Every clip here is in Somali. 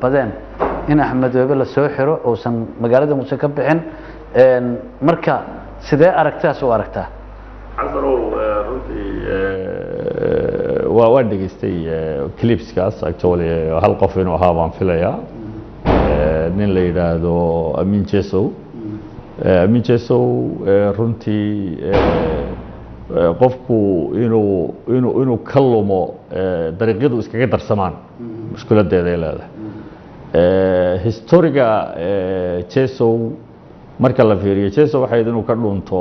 badeen in Axmed Webe la soo xiro oo san magaalada Muuse ka bixin marka sidee aragtaas u aragtaa casaro runtii waa dhageystay clipskaas actually hal qof inuu ahaa baan filayaa nin la yiraahdo Amin Jesow runtii qofku inuu ka lumo dariiqyadu iskaga darsamaan mushkiladeeda ay leedahay historiga Jesow marka la fiiriyo Jesow waxay inuu ka dhunto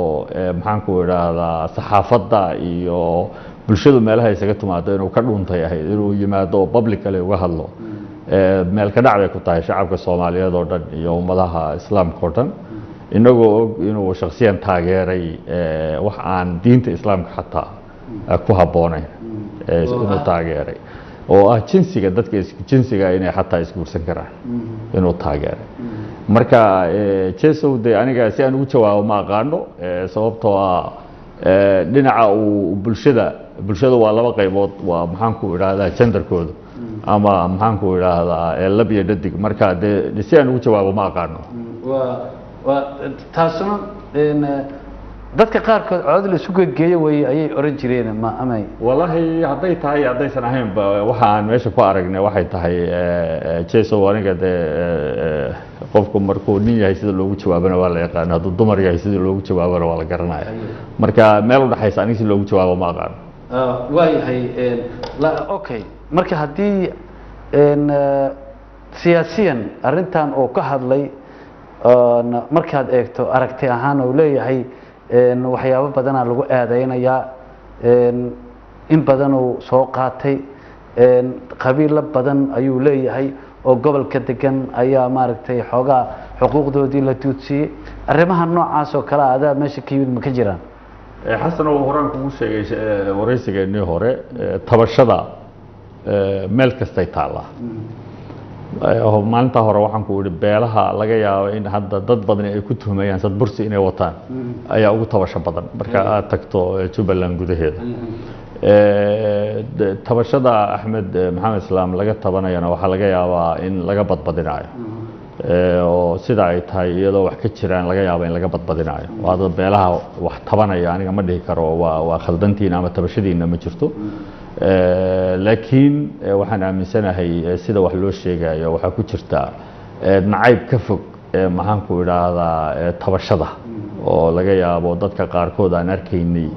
maxaan ku yiraahdaa saxaafadda iyo bulshadu meelaha isaga timaado inuu ka dhuntay ahayd inuu yimaado publicly uga hadlo meel ka dhacday ku tahay shacabka Soomaaliyeed oo dhan iyo ummadaha Islaamka oo dhan inagoo og inuu shakhsiyan taageeray wax aan diinta Islaamka xataa ku habboonayn inuu taageeray oo ah jinsiga dadka jinsiga inay xataa isguursan karaan inuu taageeray marka Jesow de aniga si aan ugu jawaabo ma aqaano sababtoo ah dhinaca uu bulshada waa laba qaybood waa maxaan ku yiraahdaa genderkooda ama maxaan ku yiraahdaa lab iyo dhadig marka de si aan ugu jawaabo ma aqaano waa taasuna dadka qaarkood cod la isugu geeyo way ayay oran jireen ma amay wallahi haday tahay hadaysan ahayn waxa aan meesha ku aragnay waxay tahay Jesow aniga de qofku markuu nin yahay sida loogu jawaabana waa la yaqaan hadduu dumar yahay sida loogu jawaabana waa la garanaya marka meel u dhaxaysa aniga si loogu jawaabo ma aqaan waayahay okay marka haddii siyaasiyan arrintan oo ka hadlay markaad eegto aragti ahaan oo leeyahay waxyaabo badan lagu aadeynayaa in badan oo soo qaatay qabiilo badan ayuu leeyahay oo gobolka degan ayaa maaragtay xogaa xuquuqdoodii la tuudsiyay arrimaha noocaas oo kala aad meesha ka yimid ma ka jiraan xasan oo horaan kugu sheegay wareysigeennii hore tabashada meel kastay taala maalinta hore waxaan ku yiri beelaha laga yaabo in hadda dad badan ay ku tuhmayaan sad bursi inay wataan ayaa ugu tabasho badan marka aad tagto Jubbaland gudaheeda tabashada Axmed Maxamed Islaam laga tabanayana waxa laga yaabaa in laga badbadinayo oo sida ay tahay iyadoo wax ka jiraan laga yaabo in laga badbadinayo waada beelaha wax tabanaya aniga ma dhihi karo waa khaldantiin ama tabashadiina ma jirto laakiin waxaan aaminsanahay sida wax loo sheegayo waxa ku jirta nacayb ka fog maxaan ku yiraahdaa tabashada oo laga yaabo dadka qaarkood aan arkaynay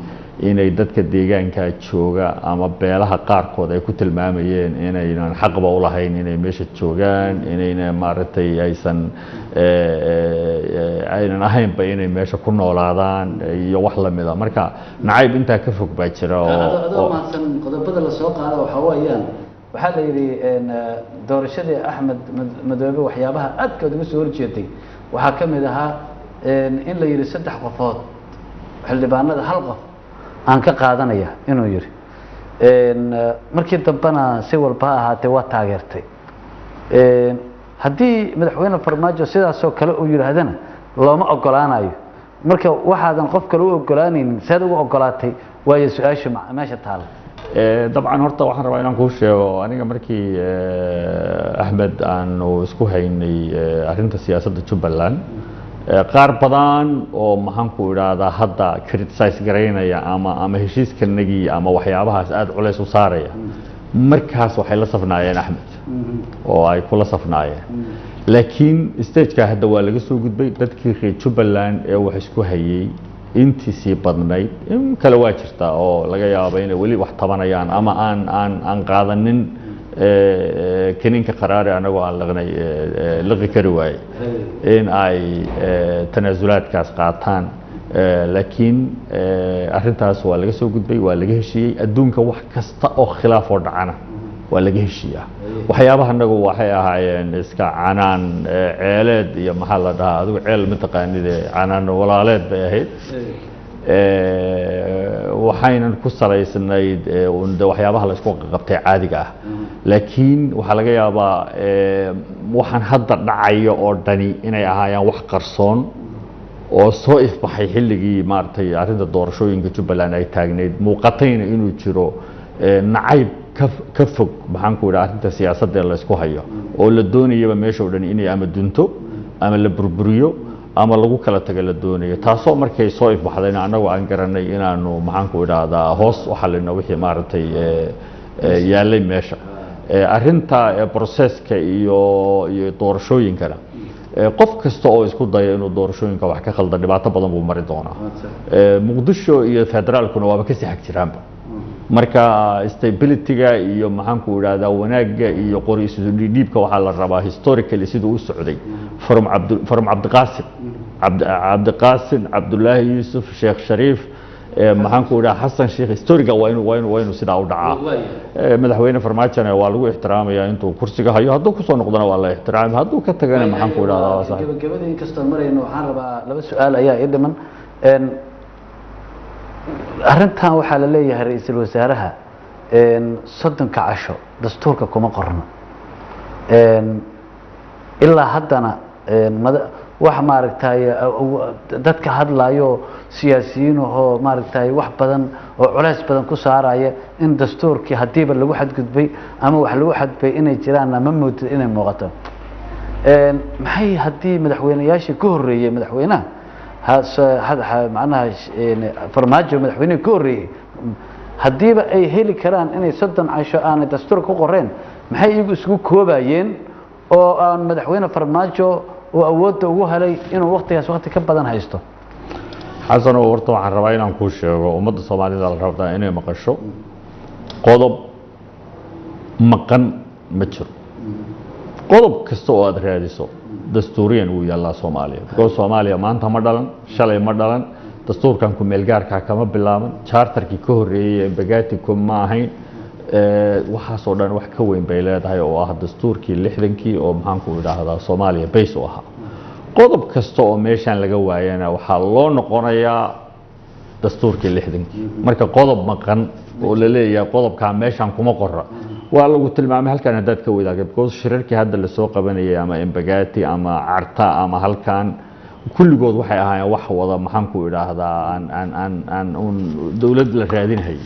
inay dadka deegaanka jooga ama beelaha qaarkood ay ku tilmaamayeen inaynan xaqba u lahayn inay meesha joogaan inayna maaragtay aysan ahaynba inay meesha ku noolaadaan iyo wax la mid ah marka nacayb inta ka fog baa jira oo maasan qodobada la soo qaado waxa weeyaan waxa la yiri doorashadii Axmed Madoobe waxyaabaha aadka ugu soo horjeeday waxa kamid ahaa in la yiri saddex qofood xildhibaanada hal qof aan ka qaadanaya inuu yiri markii dambana si walba ahaatay waa taageertay haddii madaxweyne Farmaajo sidaas oo kale uu yiraahdana looma ogolaanayo marka waxaadan qof kale u ogolaanaynin saad ugu ogolaatay waayo su'aasha meesha taal dabcan horta waxaan rabaa inaan ku sheego aniga markii Axmed aanu isku haynay arrinta siyaasadda Jubbaland qaar badan oo maxaan ku yiraahdaa hadda criticize gareynaya ama heshiiskanagii ama waxyaabahaas aad culays u saaraya markaas waxay la safnaayeen Axmed oo ay kula safnaayeen laakiin stage-ka hadda waa laga soo gudbay dadkii reer Jubbaland ee wax isku hayay intii si badnayd in kala waa jirta oo laga yaabo inay wali wax tabanayaan ama aan qaadanin كنينك قراري أنا قال لغي كرواي إن أي تنازلات كاس قاطان لكن أرنتها سوى لقى سوى قد بي ولقى شيء أدونك واحد كستا أو خلاف ودعنا ولقى شيء وحيابها نقول وحياها يعني إسكا عنان عيالات يا محل ده هذا عيال متقاني ده عنان ولالات بيهيد waxayna ku salaysanayd waxyaabaha la isku qabtay caadiga ah laakiin waxa laga yaabaa waxaan hadda dhacayo oo dhani inay ahaayeen wax qarsoon oo soo ifbaxay xilligii maartay arrinta doorashooyinka Jubbaland ay taagneed muuqatayna inuu jiro nacayb ka fog maxaan ku idhaha arrinta siyaasadda ee la isku hayo oo la doonayaba meesha oo dhan inay ama dunto ama la burburiyo ama lagu kala tago la doonayo taasoo markay soo ifbaxdayna annagu aan garanay inaanu maxaan ku idhaahdaa hoos u xallino wixii maaragtay yaalay meesha arrinta processka iyo doorashooyinkana qof kasta oo isku daya inuu doorashooyinka wax ka khaldan dhibaato badan buu mari doonaa muqdisho iyo federaalkuna waaba kasii xag jiraanba marka stabilityga iyo maxaan ku idhaahdaa wanaagga iyo qori isu dhiibka waxaa la rabaa historically siduu u socday from cabdiqaasim cabdullaahi yuusuf sheekh shariif maxaan ku idhaha xasan sheekh historiga waa inuu sidaa u dhacaa madaxweyne farmaajona waa lagu ixtiraamayaa intuu kursiga hayo hadduu kusoo noqdona waa la ixtiraamay hadduu ka tagana maxaan ku idhahdaa gabagabada inkastoo marayno waxaan rabaa laba su-aal ayaa ii dhiman arrintan waxaa la leeyahay ra-iisul wasaaraha 30 casho dastuurka kuma qorno ilaa haddana wax maaragtay dadka hadlayo siyaasiyiin oo maaragtay wax badan oo culays badan ku saaraya in dastuurkii hadiiba lagu xadgudbay ama wax lagu xadbay inay jiraan ma moodid inay muuqato maxay hadii madaxweynayaashii ka horeeyay madaxweynaha macnaha farmaajo madaxweynaha ka horeeyay hadiiba ay heli karaan inay 30 casho aan dastuur ku qoreen maxay iyagu isku koobayeen oo aan madaxweyne farmaajo oo awoodda ugu helay inuu waqtigaas waqti ka badan haysto xasan oo horta waxaan rabaa inaan kuu sheego ummadda Soomaalida la rabtaa inay maqasho qodob maqan ma jiro qodob kasta oo aad raadiso dastuuriyan uu yaallaa Soomaaliya because Soomaaliya maanta ma dhalan shalay ma dhalan dastuurkan ku meel gaarka kama bilaaban charterkii ka horeeyay bagaati kuma ahayn waxaasoo dhan wax ka weyn bay leedahay oo ah dastuurkii 60kii oo maxaan ku idhaahdaa Soomaaliya base u ahaa qodob kasta oo meeshan laga waayana waxaa loo noqonayaa dastuurkii 60kii marka qodob maqan oo la leeyahay qodobka meeshan kuma qorra waa lagu tilmaamay halkan hadaad ka wadaagay because shirarkii hadda la soo qabanayay ama embagaati ama carta ama halkan kulligood waxay ahaayeen wax wada maxaan ku idhaahdaa aan dawlad la raadinay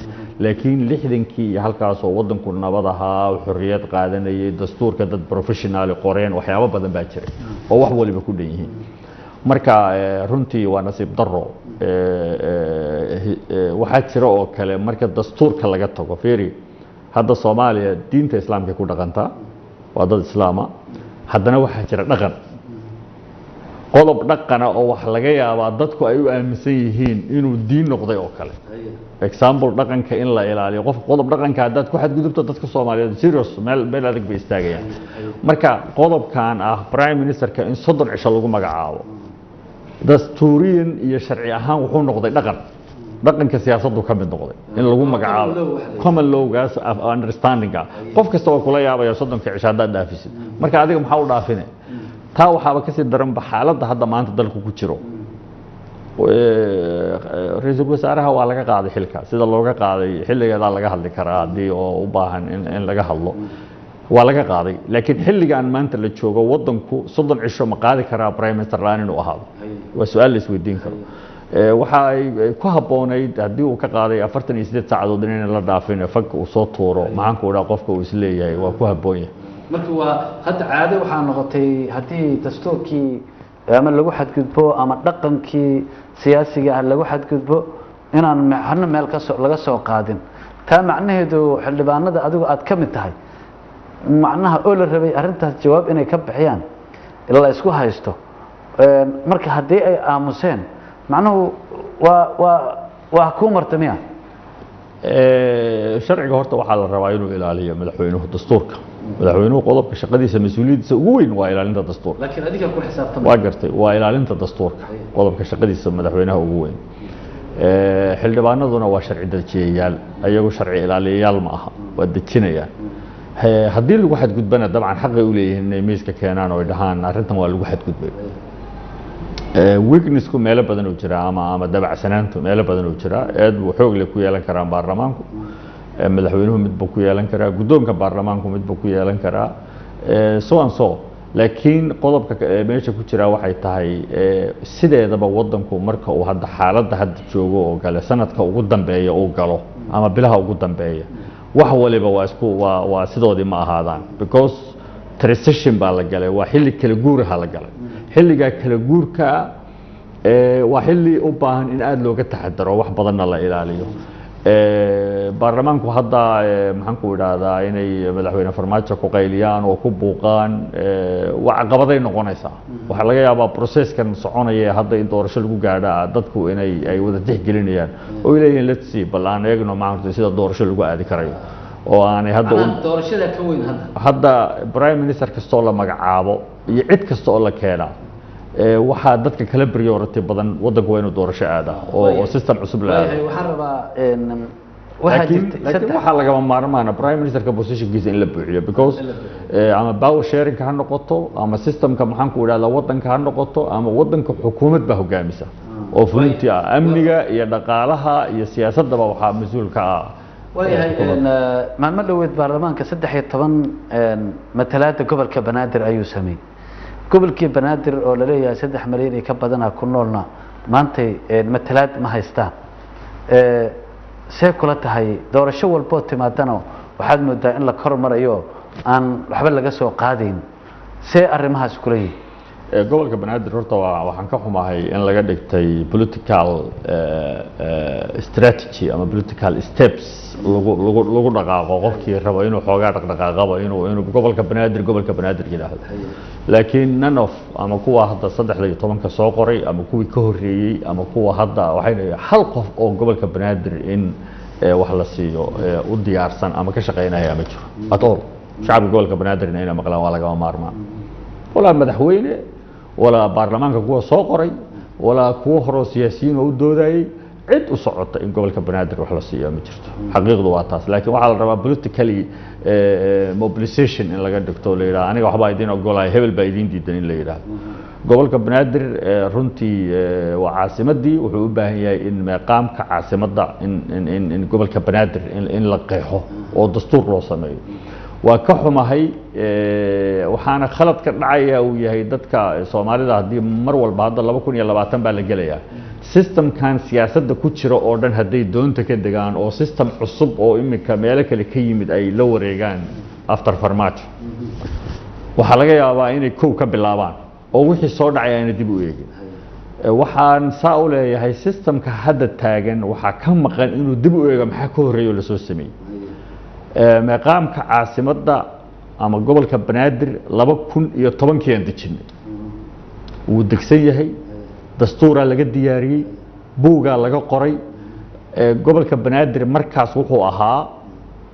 laakiin 60kii halkaas oo wadanku nabad ahaa xorriyad qaadanayay dastuurka dad professional qoreen waxyaabo badan baa jiray oo wax waliba ku dhan yihiin marka runtii waa nasiib daro waxa jira oo kale marka dastuurka laga tago fiiri hadda Soomaaliya diinta islaamka ku dhaqanta waa dad islaama haddana waxa jira dhaqan qodob dhaqana oo wax laga yaabaa dadku ay u aaminsan yihiin inuu diin noqday oo kale example dhaqanka in la ilaaliyo qof qodob dhaqanka hadaad ku xadgudubto dadka Soomaaliyeed serious meel adag bay istaagayaan marka qodobkan ah prime ministerka in 30 cisho lagu magacaabo dastuuriyan iyo sharci ahaan wuxuu noqday dhaqanka siyaasaddu ka mid noqday in lagu magacaabo common law-gaas understanding qof kasta oo kula yaabaya 30 cisho hadaad dhaafisid marka adiga maxaa u dhaafinay taa waxaaba ka sii daran xaaladda hadda maanta dalku ku jiro ra'iisul wasaaraha waa laga qaaday xilka sida looga qaaday xilligeeda laga hadli karaa hadii oo u baahan in laga hadlo waa laga qaaday laakiin xilligan maanta la joogo wadanku 30 cisho ma qaadi karaa prime minister laan inuu ahaado waa su'aal la isweydiin karo waxa ay ku haboonayd hadii uu ka qaaday 48 saacadood in la dhaafin fag uu soo tuuro maxaan ku idhaa qofka uu isleeyahay waa ku haboon yahay marka waa hadda caado waxaa noqotay hadii dastuurkii ama lagu xadgudbo ama dhaqankii siyaasiga ah lagu xadgudbo inaan maxna meel ka soo laga soo qaadin taa macnaheedu xildhibaanada adigu aad ka mid tahay macnaha oo la rabay arintaas jawaab inay ka bixiyaan ilaa isku haysto marka hadii ay aamuseen macnahu waa ku martamiya sharciga horta waxaa la rabaa inuu ilaaliyo madaxweynuhu dastuurka madaxweynuhu qodobka shaqadiisa mas'uuliyadiisa ugu weyn waa ilaalinta dastuurka laakiin adiga ku xisaabtamay waa gartay waa ilaalinta dastuurka qodobka shaqadiisa madaxweynaha ugu weyn xildhibaanaduna waa sharci dejiyayaal ayagu sharci ilaaliyayaal ma aha waa dejinayaan haddii lagu xadgudbana dabcan xaqay u leeyihiin inay miiska keenaan oo ay dhahaan arrintan waa lagu xadgudbay weaknessku meelo badan oo jira ama dabacsanaantu meelo badan oo jira aad uu xoog leh ku yeelan karaa baarlamaanku madaxweynuhu mid buu ku yeelan karaa guddoonka baarlamaanku mid buu ku yeelan karaa so laakiin qodobka meesha ku jira waxay tahay sideedaba wadanku marka uu hadda xaaladda hadda joogo oo gale sanadka ugu dambeeya uu galo ama bilaha ugu dambeeya wax waliba waa sidoodii ma ahaadaan because transition baa la galay waa xilli kala guuraha la galay xilligaa kala guurka waa xilli u baahan in aad looga taxadaro wax badanna la ilaaliyo baarlamaanku hadda maxaan ku idhaahdaa inay madaxweyne farmaajo ku qayliyaan oo ku buuqaan waa caqabaday noqonaysaa waxaa laga yaabaa processkan soconaya hadda in doorasho lagu gaadha dadku inay ay wada tixgelinayaan oo ay leeyihiin let's see bal aan eegno maanta sida doorasho lagu aadi karayo oo aanay hadda doorashada ka weyn hadda prime minister kastoo la magacaabo iyo cid kasta oo la keenaa waxaa dadka kala priority badan wadanku waa inuu doorasho aada oo system cusub la aado waxaan rabaa laakiin waxaa lagama maarmaana prime ministerka positionkiisa in la buuxiyo because ama power sharing ha noqoto ama systemka maxaan ku idhahdaa wadanka ha noqoto ama wadanka xukuumad baa hogaamisa oo fulintii ah amniga iyo dhaqaalaha iyo siyaasadaba waxaa mas-uul ka ah waayahay maalmo dhoweed baarlamaanka 13 matalaada gobolka banaadir ayuu sameeyey gobolkii banaadir oo la leeyahay 3 milyan iyo ka badan ku noolna maanta matalaad ma haystaan see kula tahay doorasho walbo timaadana waxaad moodaa in la kormarayo aan waxba laga soo qaadayn see arrimahaas kula yihiin gobolka banaadir horta waxaan ka xumahay in laga dhigtay political strategy ama political steps lagu dhaqaaqo qofkii rabo inuu xoogaa dhaqdhaqaaqaba inuu gobolka banaadir yiraahdo laakiin none of ama kuwa hadda 13 soo qoray ama kuwii ka horeeyay ama kuwa hadda waxay leeyahay hal qof oo gobolka banaadir in wax la siiyo u diyaarsan ama ka shaqeynaya ma jiro at all shacabka gobolka banaadir inay maqlaan waa laga maarmaan wala madaxweyne wala baarlamaanka kuwa soo qoray wala kuwa hore siyaasiyiin oo u doodayay cid u socota in gobolka banaadir wax la siiyo ma jirto xaqiiqdu waa taas laakiin waxa la rabaa politically mobilization in laga dhigto leeyahay aniga waxba idin ogolahay hebel baa idin diidan in la yiraahdo gobolka banaadir runtii waa caasimadii wuxuu u baahan yahay in maqaamka caasimadda in gobolka banaadir in la qeexo oo dastuur loo sameeyo waa ka xumahay waxaana khalad ka dhacaya uu yahay dadka Soomaalida hadii mar walba hadda 2020 baa la gelayaa systemkan siyaasadda ku jira oo dhan haday doonta ka degaan oo system cusub oo imika meel kale ka yimid ay la wareegaan after farmaajo waxa laga yaabaa inay koow ka bilaabaan oo wixii soo dhacay ay dib u eegin waxaan saa u leeyahay systemka hadda taagan waxa ka maqan inuu dib u eego maxaa ka horeeyo la soo sameeyay maqaamka caasimadda ama gobolka banaadir 2010 aan dejinay uu degsan yahay dastuura laga diyaariyay buuga laga qoray gobolka banaadir markaas wuxuu ahaa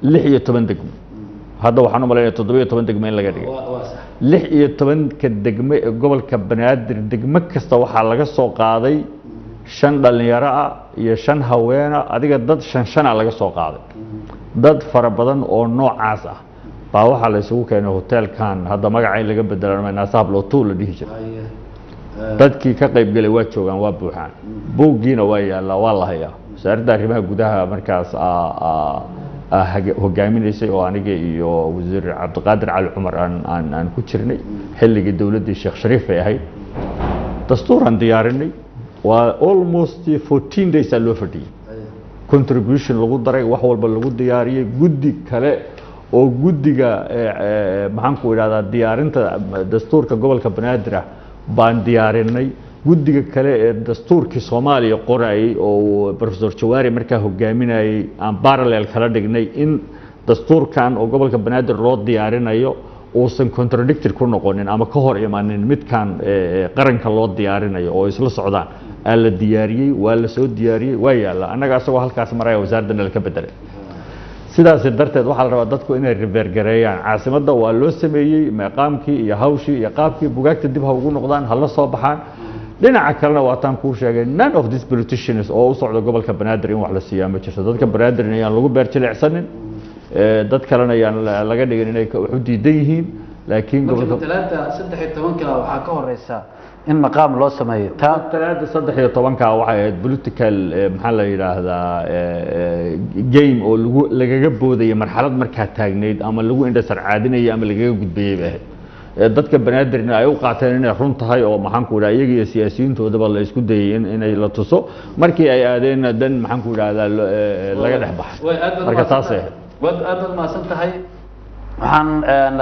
16 degmo hadda waxaan u maleynayaa 17 degmo in laga dhigay 16 degmo ee gobolka banaadir degmo kasta waxaa laga soo qaaday 5 dhalinyaro ah iyo 5 haween ah adiga dad 5 laga soo qaaday dad fara badan oo noocaas ah baa waxa la isugu keenay hotelkan hadda magacay laga bedelanay naasab loo tuul dhihi jiray dadkii ka qayb galay waa joogan waa buuxaan buugiina waa yaala waa la hayaa wasaaradda arrimaha gudaha markaas hogaaminaysay oo aniga iyo wasiir Cabdiqaadir Cali Cumar aan ku jirnay xilligii dawladda Sheekh Shariif ay ahayd dastuuran diyaarinay waa almost 14 days loo fadhiyay contribution lagu daray wax walba lagu diyaariyay guddi kale oo guddiga maxaan ku idhahdaa diyaarinta dastuurka gobolka banaadir baan diyaarinay guddiga kale ee dastuurkii Soomaaliya qorayay oo professor Jawaari markaa hogaaminayay aan parallel kala dhignay in dastuurkan oo gobolka banaadir loo diyaarinayo uusan contradicted ku noqonin ama ka hor imaanin midkan qaranka loo diyaarinayo oo isla socdaan la diyaariyay waa la soo diyaariyay waa yaala anaga asagoo halkaas maray wasaaradda ka bedelay sidaas darteed waxa la rabaa dadku inay revergareeyaan caasimadda waa loo sameeyay maqaamkii iyo hawshii iyo qaabkii bugaagta dib ha ugu noqdaan hal la soo baxaan dhinaca kalena waa tan ku sheegay none of these politicians oo u socdo gobolka banaadir in wax la siiyaa ma jirto dadka banaadir ayaan lagu beerjilicsanin dad kalena ayaan laga dhigin inay wax u diidan yihiin laakiin gobolka 13 waxa ka horeysa in maqaam loo sameeyo ta 13 waxay ahayd political maxaa la yiraahdaa game oo lagaga boodayay marxalad markaa taagneyd ama lagu indhasar caadinayay ama lagaga gudbayay dadka banaadirna ay u qaateen inay run tahay oo maxaan ku idhaa iyaga iyo siyaasiyiintoodaba la isku dayay inay la tuso markii ay aadeen dan maxaan ku idhaahdaa laga dhex baxay marka taas aad ma santahay waxaan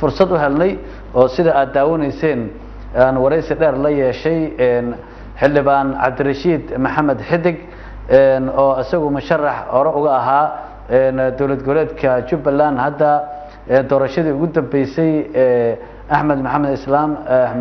fursad u helnay oo sida aad daawanayseen aan waraysi dheer la yeeshay xildhibaan Cabdirashiid Maxamed Xidig oo isagu musharax hore uga ahaa dowlad goboleedka Jubbaland hadda doorashadii ugu dambeysay Axmed Maxamed Islaam